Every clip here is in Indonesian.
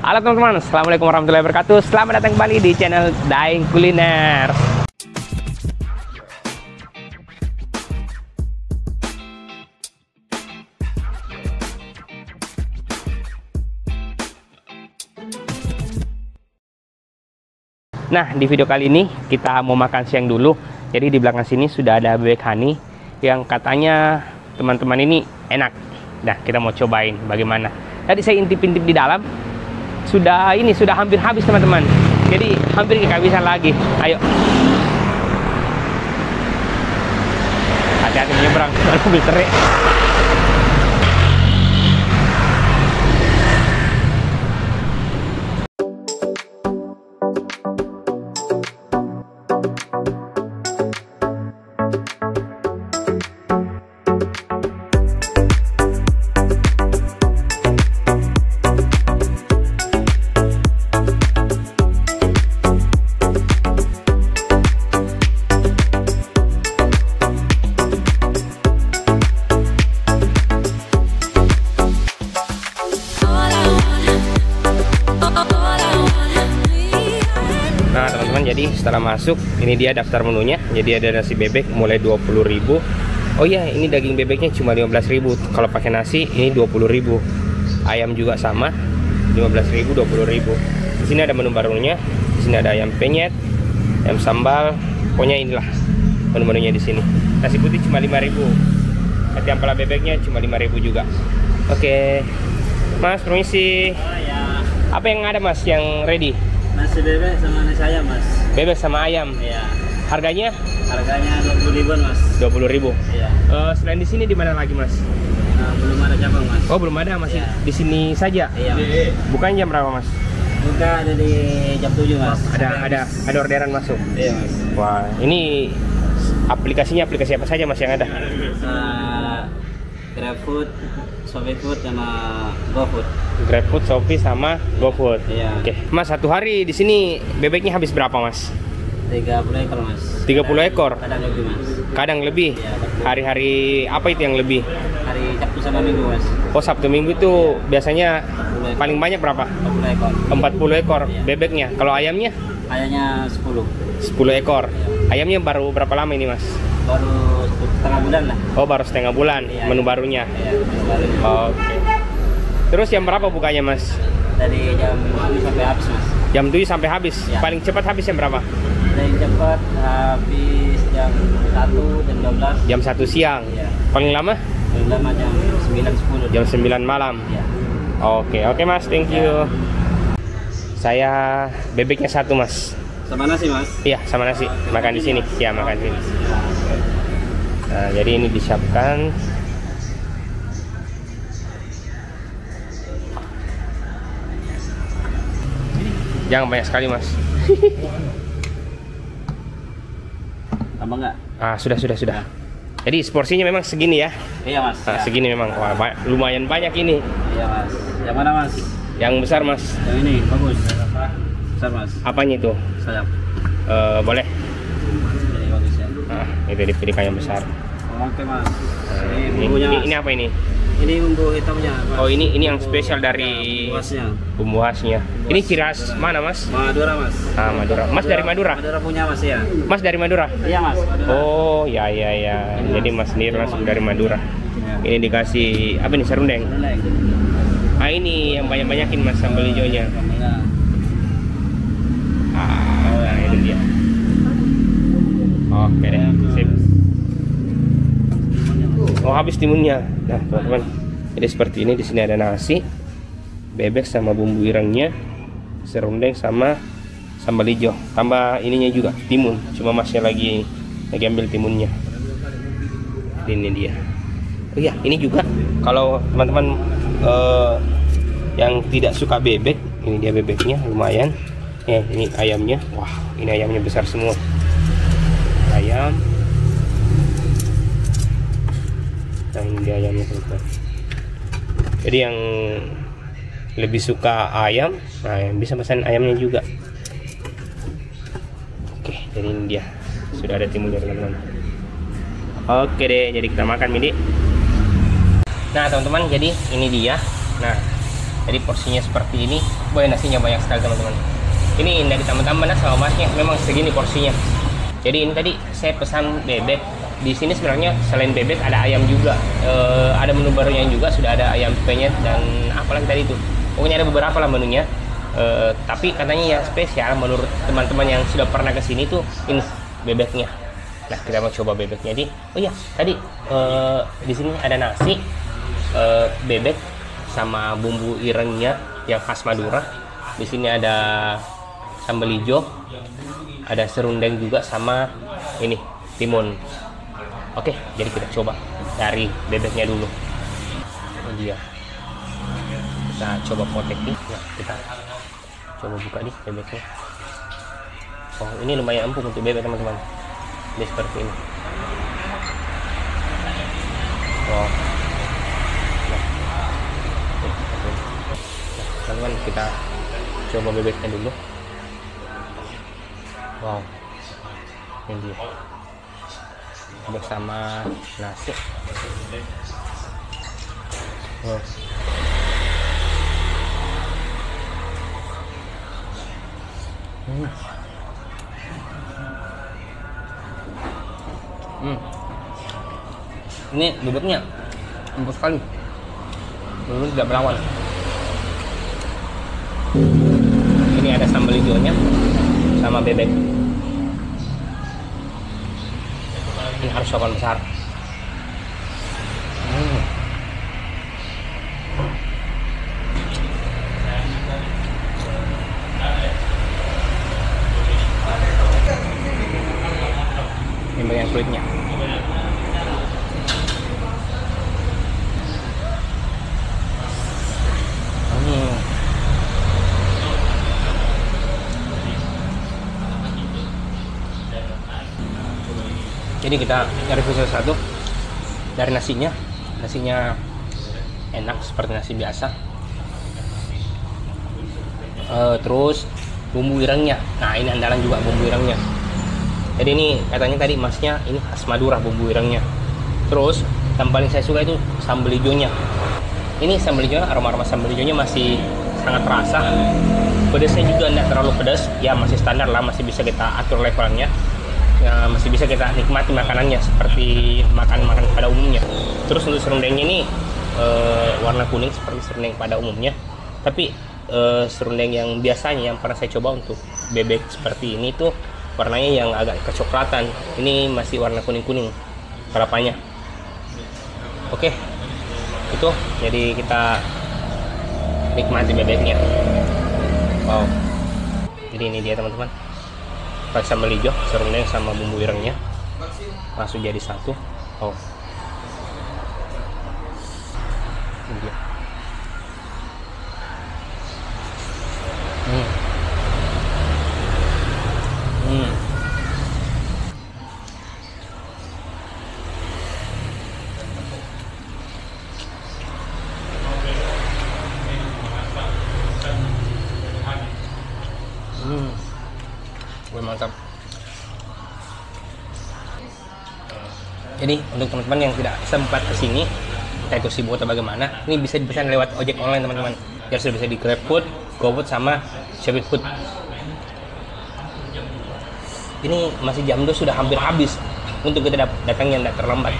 Halo teman-teman, assalamualaikum warahmatullahi wabarakatuh. Selamat datang kembali di channel Daeng Kuliner. Nah, di video kali ini kita mau makan siang dulu. Jadi di belakang sini sudah ada bebek honey yang katanya teman-teman ini enak. Nah, kita mau cobain bagaimana. Tadi saya intip-intip di dalam. Sudah hampir habis teman-teman. Jadi hampir kehabisan lagi. Ayo. Hati-hati menyeberang, mobil terik. Nah teman-teman, jadi setelah masuk ini dia daftar menunya. Jadi ada nasi bebek mulai 20.000. Oh iya, ini daging bebeknya cuma 15.000. Kalau pakai nasi ini 20.000. Ayam juga sama 15.000, 20.000. Di sini ada menu barunya. Di sini ada ayam penyet, ayam sambal. Pokoknya inilah menu-menunya di sini. Nasi putih cuma 5.000. Ayam pala bebeknya cuma 5.000 juga. Oke. Mas, permisi. Apa yang ada Mas yang ready? Nasi bebek sama nasi ayam mas. Bebek sama ayam. Iya. Harganya? Harganya 20.000 mas. 20.000. Iya. Selain di sini di mana lagi mas? Nah, belum ada cabang mas. Oh belum ada, masih Iya. di sini saja. Iya. Bukan jam berapa mas? Buka ada di jam 7 mas. Ada orderan masuk. Iya mas. Wah, ini aplikasi apa saja mas yang ada? GrabFood, ShopeeFood sama GoFood. GrabFood, Shopee sama GoFood. Iya. Oke. Mas, satu hari di sini bebeknya habis berapa mas? 30 ekor mas. 30 ekor. Kadang lebih mas. Kadang lebih. Iya. Hari-hari apa itu yang lebih? Hari Sabtu sama Minggu mas. Oh, Sabtu Minggu itu biasanya paling banyak berapa? 40 ekor. 40 ekor Iya. bebeknya. Kalau ayamnya? Ayamnya 10. 10 ekor. Ayamnya baru berapa lama ini mas? Baru setengah bulan lah. Oh, baru setengah bulan. Iya. Menu barunya. Iya. Baru. Oke. Terus jam berapa bukanya mas? Dari jam 7 sampai habis mas. Jam 7 sampai habis. Ya. Paling cepat habis jam berapa? Dari cepat habis jam 1 jam 12. Jam 1 siang. Ya. Paling lama? Paling lama jam 9 10. Jam 9 malam. Ya. Oke mas, thank you. Saya bebeknya 1 mas. Sama nasi mas. Iya, sama nasi. Makan di sini. Ya, makan di sini. Nah, jadi ini disiapkan. Jangan banyak sekali mas. Tambah nggak? Sudah. Jadi porsinya memang segini ya. Iya mas. Nah, Ya. segini memang. Wah, lumayan banyak ini. Iya mas. Yang mana mas? Yang besar mas. Yang ini bagus. Besar mas. Apanya itu? Sayap. Boleh. Ini bagus ya. Itu dipilih yang besar. Oke mas. Ini Ini, bumbunya. ini apa ini? Ini bumbu hitamnya mas. Oh, ini yang spesial dari bumbu khasnya. bumbu khasnya. Ini ciri khas mana mas? Madura mas. Madura. Mas dari Madura? Madura punya mas ya. Mas dari Madura? Iya mas. Madura. Oh ya. Jadi mas sendiri langsung dari Madura. Ya. Ini dikasih apa nih, serundeng? Leleng. Ini yang banyak-banyakin mas sambal hijaunya. Ya. Nah itu dia. Oke deh, sip. Oh, habis timunnya. Nah teman-teman, jadi seperti ini. Di sini ada nasi, bebek sama bumbu irengnya, serundeng sama sambal hijau. Tambah ininya juga timun. Cuma masnya lagi ambil timunnya. Ini dia. Oh iya, ini juga kalau teman-teman yang tidak suka bebek, ini dia bebeknya lumayan. Ini ayamnya. Wah, ini ayamnya besar semua. Ayam. Nah, ini dia ayamnya teman-teman. Jadi yang lebih suka ayam, nah yang bisa pesan ayamnya juga. Oke, jadi ini dia. Sudah ada timunnya teman-teman. Oke deh, jadi kita makan Midi. Nah teman-teman, jadi ini dia. Nah Jadi porsinya seperti ini. Boy, nasinya banyak sekali teman-teman. Ini dari tambah-tambah sama masnya, memang segini porsinya. Jadi ini tadi saya pesan bebek. Di sini sebenarnya selain bebek ada ayam juga. Ada menu barunya juga, sudah ada ayam penyet dan apalagi tadi itu. Pokoknya ada beberapa lah menunya. Tapi katanya yang spesial menurut teman-teman yang sudah pernah ke sini tuh ini bebeknya. Nah, kita mau coba bebeknya. Oh iya, tadi di sini ada nasi, bebek sama bumbu irengnya yang khas Madura. Di sini ada sambal hijau, ada serundeng juga sama ini timun. Oke, jadi kita coba dari bebeknya dulu. Ini dia. Kita coba potek nih. Nah, kita coba buka nih bebeknya. Oh, ini lumayan empuk untuk bebek teman-teman. Dia seperti ini. Oh. Nah, teman-teman, kita coba bebeknya dulu. Wow, ini dia bersama nasi. Wow. Ini bebeknya empuk sekali, belum tidak melawan. Ini ada sambal hijaunya sama bebek. Ini harus sopan besar. Ini bagian kulitnya. Jadi kita review satu dari nasinya. Nasinya enak seperti nasi biasa. Terus bumbu irengnya. Nah, ini andalan juga bumbu irengnya. Jadi ini katanya tadi masnya ini khas Madura bumbu irengnya. Terus yang paling saya suka itu sambal hijaunya. Ini sambal hijaunya, aroma sambal hijaunya masih sangat terasa. Pedasnya juga tidak terlalu pedas, ya masih standar lah, masih bisa kita atur levelnya. Ya, masih bisa kita nikmati makanannya seperti makan pada umumnya. Terus untuk serundengnya ini warna kuning seperti serundeng pada umumnya. Tapi serundeng yang biasanya yang pernah saya coba untuk bebek seperti ini tuh warnanya yang agak kecoklatan. Ini masih warna kuning-kuning kelapanya. Oke, itu jadi kita nikmati bebeknya. Wow, jadi ini dia teman-teman, pakai sambal hijau, serundeng sama bumbu irengnya langsung jadi satu. Oh, ini dia. Mantap. Jadi untuk teman-teman yang tidak sempat kesini, entah itu sibuk atau bagaimana, ini bisa dipesan lewat ojek online teman-teman. Ya sudah bisa di GrabFood, GoFood sama ShopeeFood. Ini masih jam 2 sudah hampir habis. Untuk kita datangnya tidak terlambat.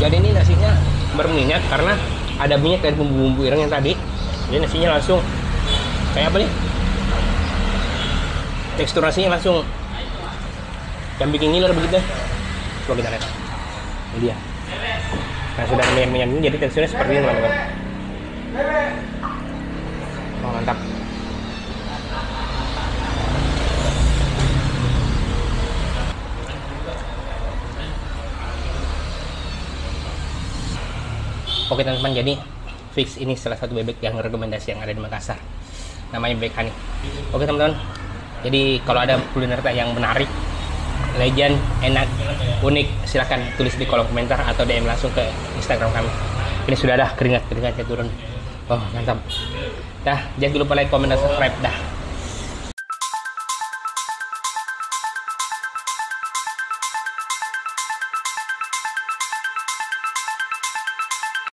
Jadi ini nasinya berminyak karena ada minyak dari bumbu-bumbu ireng yang tadi. Jadi nasinya langsung kayak apa nih? Tekstur nasinya langsung yang bikin ngiler begitu. Coba kita lihat. Ini dia. Nah, sudah minyak-minyak ini jadi teksturnya seperti ini teman-teman. Oh, mantap. Oke teman-teman, jadi fix ini salah satu bebek yang rekomendasi yang ada di Makassar, namanya bebek Hani. Oke teman-teman, jadi kalau ada kuliner yang menarik, legend, enak, unik, silahkan tulis di kolom komentar atau DM langsung ke Instagram kami. Ini sudah dah keringatnya turun. Oh mantap. Dah, jangan lupa like, comment, dan subscribe dah.